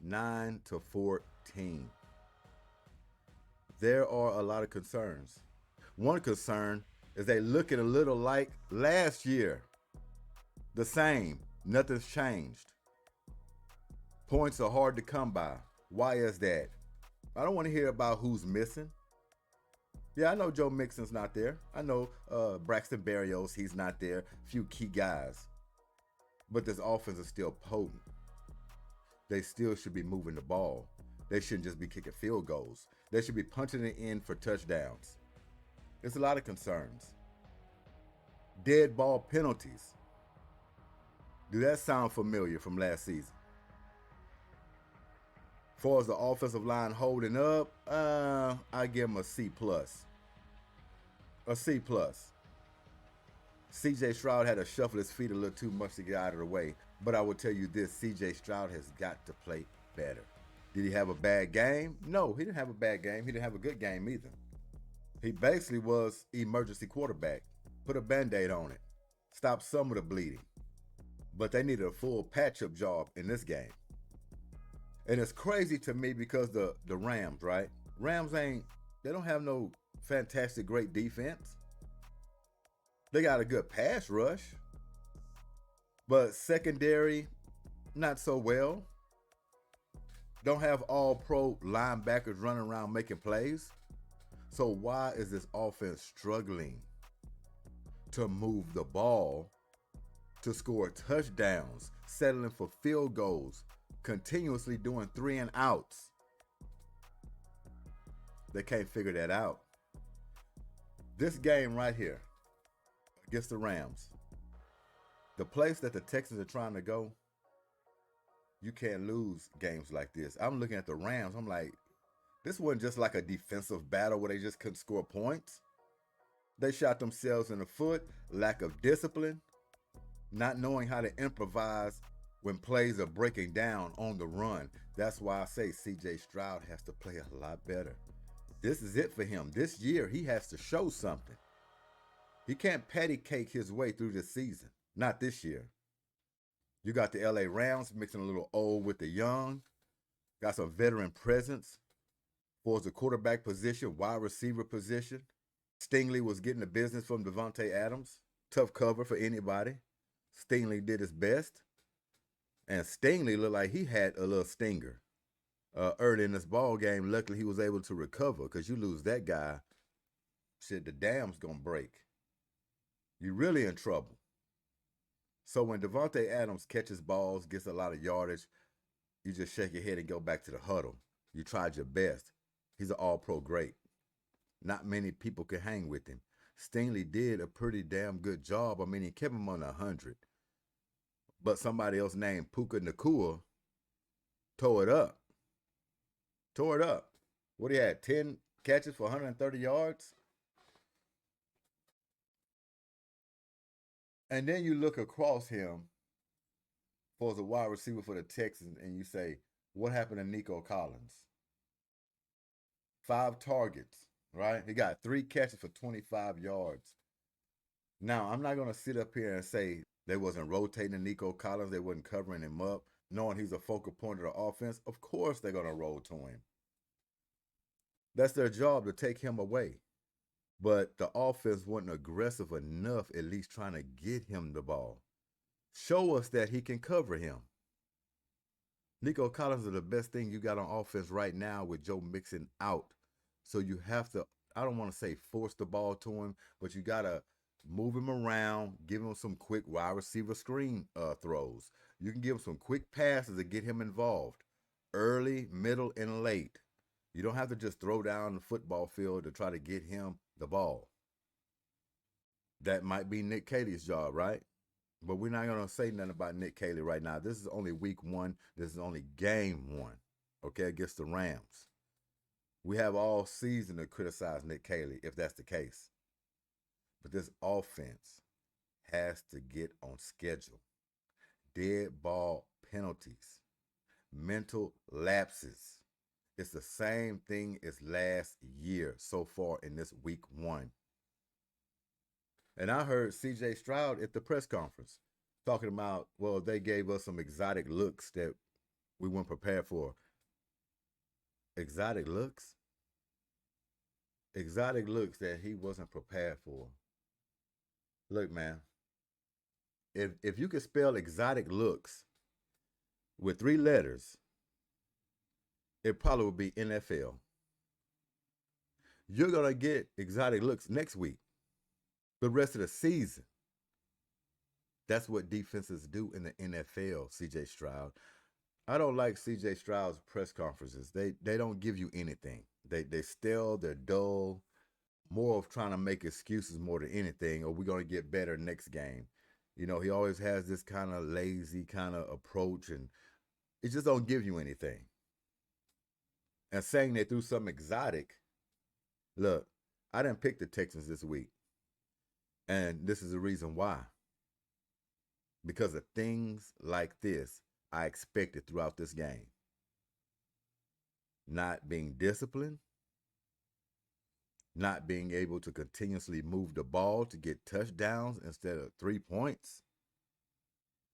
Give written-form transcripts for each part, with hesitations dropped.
9-14. There are a lot of concerns. One concern is they looking a little like last year. The same. Nothing's changed. Points are hard to come by. Why is that? I don't want to hear about who's missing. Yeah, I know Joe Mixon's not there. I know Braxton Berrios, he's not there. Few key guys. But this offense is still potent. They still should be moving the ball. They shouldn't just be kicking field goals. They should be punching it in for touchdowns. There's a lot of concerns. Dead ball penalties. Do that sound familiar from last season? As far as the offensive line holding up, I give them a C+. A C+. CJ Stroud had to shuffle his feet a little too much to get out of the way. But I will tell you this, CJ Stroud has got to play better. Did he have a bad game? No, he didn't have a bad game. He didn't have a good game either. He basically was emergency quarterback. Put a Band-Aid on it. Stop some of the bleeding. But they needed a full patch-up job in this game. And it's crazy to me because the Rams, right? Rams they don't have no fantastic great defense. They got a good pass rush. But secondary, not so well. Don't have all pro linebackers running around making plays. So why is this offense struggling to move the ball, to score touchdowns, settling for field goals, continuously doing 3 and outs? They can't figure that out. This game right here against the Rams, the place that the Texans are trying to go, you can't lose games like this. I'm looking at the Rams. I'm like, this wasn't just like a defensive battle where they just couldn't score points. They shot themselves in the foot, lack of discipline, not knowing how to improvise when plays are breaking down on the run. That's why I say CJ Stroud has to play a lot better. This is it for him. This year, he has to show something. He can't patty cake his way through this season. Not this year. You got the LA Rams mixing a little old with the young. Got some veteran presence for the quarterback position, wide receiver position. Stingley was getting the business from Devontae Adams. Tough cover for anybody. Stingley did his best. And Stingley looked like he had a little stinger early in this ball game. Luckily, he was able to recover, because you lose that guy, shit, the dam's going to break. You're really in trouble. So when Devontae Adams catches balls, gets a lot of yardage, you just shake your head and go back to the huddle. You tried your best. He's an all-pro great. Not many people could hang with him. Stingley did a pretty damn good job. I mean, he kept him on 100. But somebody else named Puka Nacua tore it up. Tore it up. What he had, 10 catches for 130 yards? And then you look across him for the wide receiver for the Texans, and you say, what happened to Nico Collins? 5 targets, right? He got 3 catches for 25 yards. Now, I'm not going to sit up here and say they wasn't rotating Nico Collins, they wasn't covering him up, knowing he's a focal point of the offense. Of course they're going to roll to him. That's their job, to take him away. But the offense wasn't aggressive enough, at least trying to get him the ball. Show us that he can cover him. Nico Collins is the best thing you got on offense right now with Joe Mixon out. So you have to, I don't want to say force the ball to him, but you got to move him around, give him some quick wide receiver screen throws. You can give him some quick passes to get him involved, early, middle, and late. You don't have to just throw down the football field to try to get him the ball. That might be Nick Caley's job, right? But we're not going to say nothing about Nick Caley right now. This is only week 1. This is only game 1, okay, against the Rams. We have all season to criticize Nick Caley if that's the case. But this offense has to get on schedule. Dead ball penalties, mental lapses. It's the same thing as last year so far in this week 1. And I heard CJ Stroud at the press conference talking about, well, they gave us some exotic looks that we weren't prepared for. Exotic looks? Exotic looks that he wasn't prepared for. Look, man, if you could spell exotic looks with 3 letters, it probably would be NFL. You're going to get exotic looks next week, the rest of the season. That's what defenses do in the NFL, CJ Stroud. I don't like CJ Stroud's press conferences. They don't give you anything. They stale, they're dull, more of trying to make excuses more than anything, or we're going to get better next game. You know, he always has this kind of lazy kind of approach, and it just don't give you anything. And saying they threw something exotic, look, I didn't pick the Texans this week. And this is the reason why. Because of things like this I expected throughout this game. Not being disciplined, not being able to continuously move the ball to get touchdowns instead of 3 points,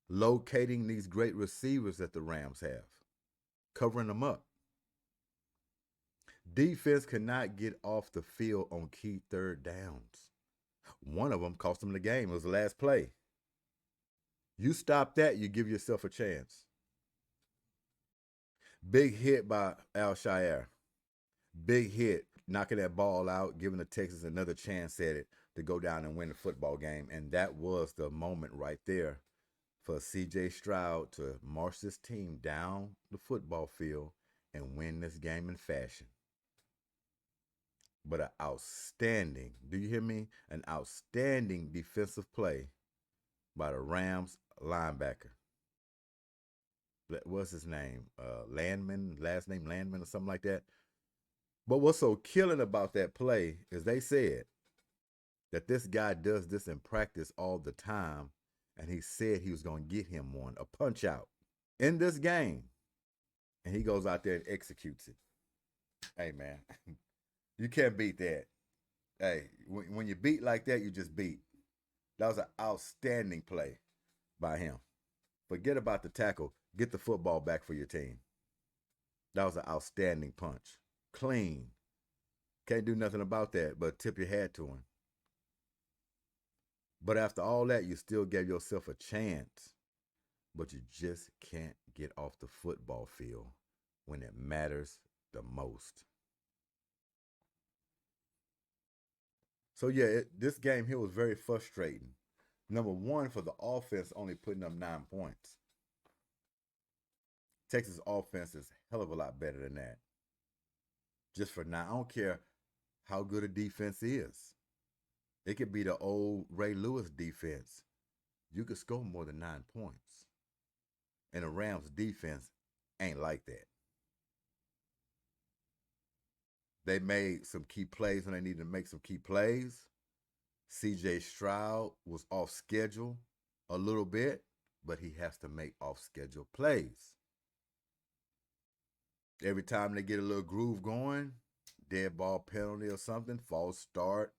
locating these great receivers that the Rams have, covering them up. Defense cannot get off the field on key third downs. One of them cost them the game. It was the last play. You stop that, you give yourself a chance. Big hit by Al-Shaair. Big hit, knocking that ball out, giving the Texans another chance at it to go down and win the football game. And that was the moment right there for C.J. Stroud to march this team down the football field and win this game in fashion. But an outstanding, do you hear me? An outstanding defensive play by the Rams linebacker. What's his name? Landman, last name Landman or something like that. But what's so killing about that play is they said that this guy does this in practice all the time, and he said he was going to get him one, a punch out in this game. And he goes out there and executes it. Hey, man, you can't beat that. Hey, when you beat like that, you just beat. That was an outstanding play by him. Forget about the tackle. Get the football back for your team. That was an outstanding punch. Clean. Can't do nothing about that but tip your hat to him. But after all that, you still gave yourself a chance. But you just can't get off the football field when it matters the most. So yeah, this game here was very frustrating. Number one, for the offense only putting up 9 points. Texas offense is a hell of a lot better than that. Just for now, I don't care how good a defense is. It could be the old Ray Lewis defense. You could score more than 9 points. And the Rams defense ain't like that. They made some key plays when they needed to make some key plays. C.J. Stroud was off schedule a little bit, but he has to make off-schedule plays. Every time they get a little groove going, dead ball penalty or something, false start,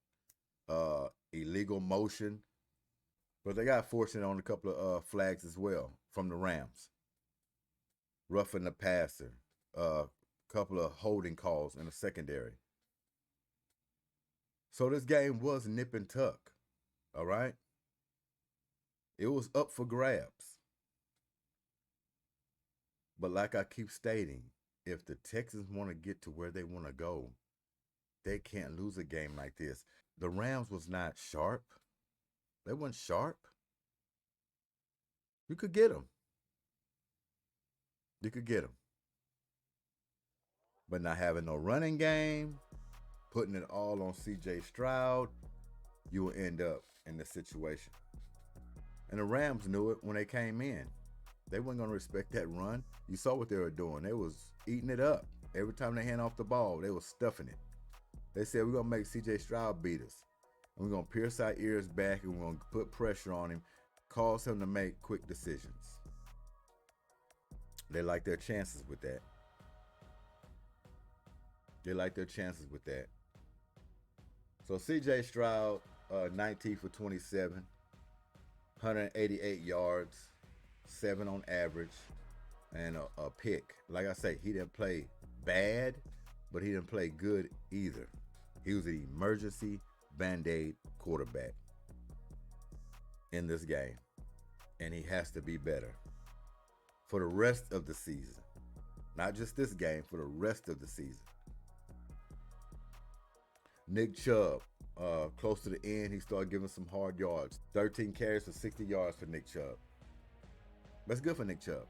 illegal motion. But they got fortunate on a couple of flags as well from the Rams. Roughing the passer, couple of holding calls in the secondary. So this game was nip and tuck, all right? It was up for grabs. But like I keep stating, if the Texans want to get to where they want to go, they can't lose a game like this. The Rams was not sharp. They weren't sharp. You could get them. You could get them. But not having no running game, putting it all on C.J. Stroud, you will end up in this situation. And the Rams knew it when they came in. They weren't going to respect that run. You saw what they were doing. They was eating it up. Every time they hand off the ball, they was stuffing it. They said, we're going to make C.J. Stroud beat us. And we're going to pierce our ears back, and we're going to put pressure on him, cause him to make quick decisions. They like their chances with that. They like their chances with that. So C.J. Stroud, 19 for 27, 188 yards, 7 on average, and a pick. Like I say, he didn't play bad, but he didn't play good either. He was an emergency Band-Aid quarterback in this game, and he has to be better for the rest of the season. Not just this game, for the rest of the season. Nick Chubb, close to the end, he started giving some hard yards. 13 carries for 60 yards for Nick Chubb. That's good for Nick Chubb.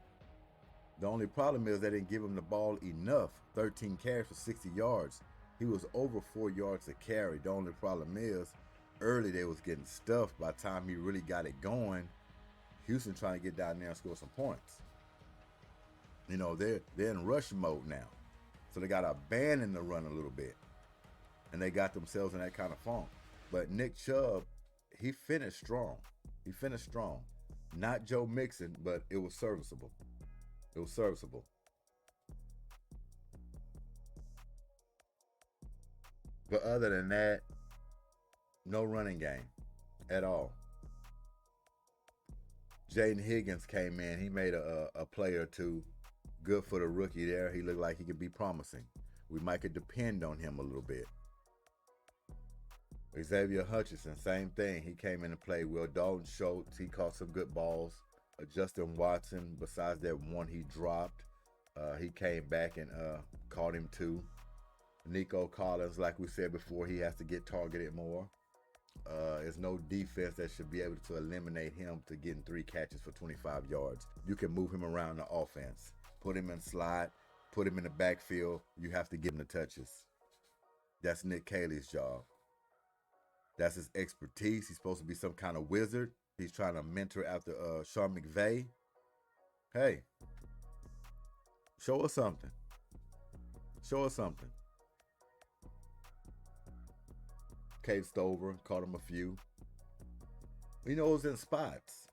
The only problem is they didn't give him the ball enough. 13 carries for 60 yards. He was over 4 yards to carry. The only problem is early they was getting stuffed. By the time he really got it going, Houston trying to get down there and score some points. You know, they're in rush mode now. So they got to abandon the run a little bit. And they got themselves in that kind of funk. But Nick Chubb, he finished strong. He finished strong. Not Joe Mixon, but it was serviceable. It was serviceable. But other than that, no running game at all. Jaden Higgins came in. He made a play or two. Good for the rookie there. He looked like he could be promising. We might could depend on him a little bit. Xavier Hutchinson, same thing. He came in and played well. Dalton Schultz, he caught some good balls. Justin Watson, besides that one he dropped, he came back and caught him too. Nico Collins, like we said before, he has to get targeted more. There's no defense that should be able to eliminate him to getting 3 catches for 25 yards. You can move him around the offense. Put him in slot, put him in the backfield. You have to give him the touches. That's Nick Caley's job. That's his expertise. He's supposed to be some kind of wizard. He's trying to mentor after Sean McVay. Hey, show us something. Show us something. Cave Stover, caught him a few. You know, it was in spots.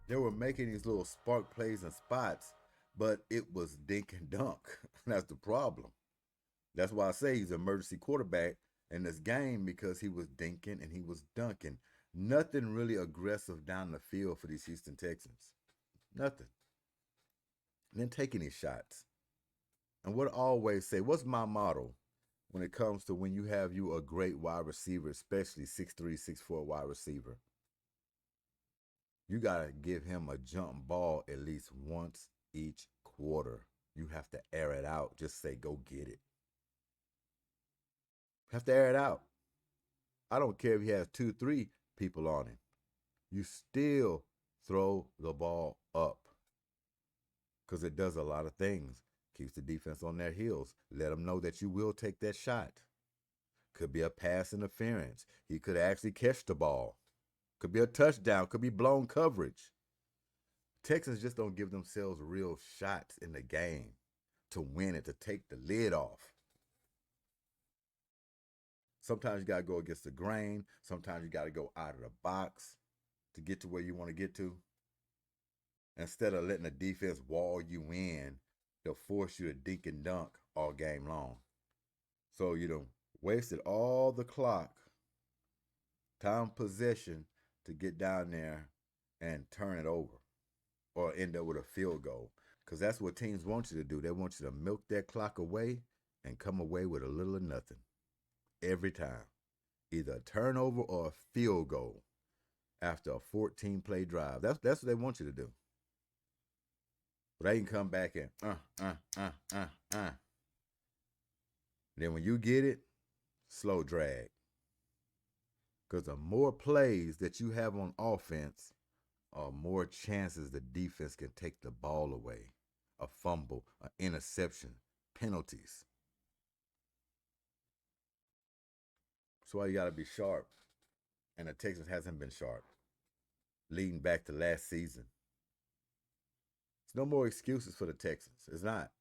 They were making these little spark plays in spots, but it was dink and dunk. That's the problem. That's why I say he's an emergency quarterback in this game, because he was dinking and he was dunking. Nothing really aggressive down the field for these Houston Texans. Nothing. And then taking these shots. And what I always say, what's my motto when it comes to when you have a great wide receiver, especially 6'3", 6'4" wide receiver? You got to give him a jump ball at least once each quarter. You have to air it out. Just say, go get it. Have to air it out. I don't care if he has 2, 3 people on him. You still throw the ball up, because it does a lot of things. Keeps the defense on their heels. Let them know that you will take that shot. Could be a pass interference. He could actually catch the ball. Could be a touchdown. Could be blown coverage. Texans just don't give themselves real shots in the game to win it, to take the lid off. Sometimes you got to go against the grain. Sometimes you got to go out of the box to get to where you want to get to. Instead of letting the defense wall you in, they'll force you to dink and dunk all game long. So you done wasted all the clock, time possession to get down there and turn it over or end up with a field goal. Because that's what teams want you to do. They want you to milk that clock away and come away with a little or nothing. Every time. Either a turnover or a field goal after a 14-play drive. That's what they want you to do. But they can come back and Then when you get it, slow drag. Because the more plays that you have on offense, more chances the defense can take the ball away. A fumble, an interception, penalties. That's why you got to be sharp. And the Texans hasn't been sharp. Leading back to last season. There's no more excuses for the Texans. It's not.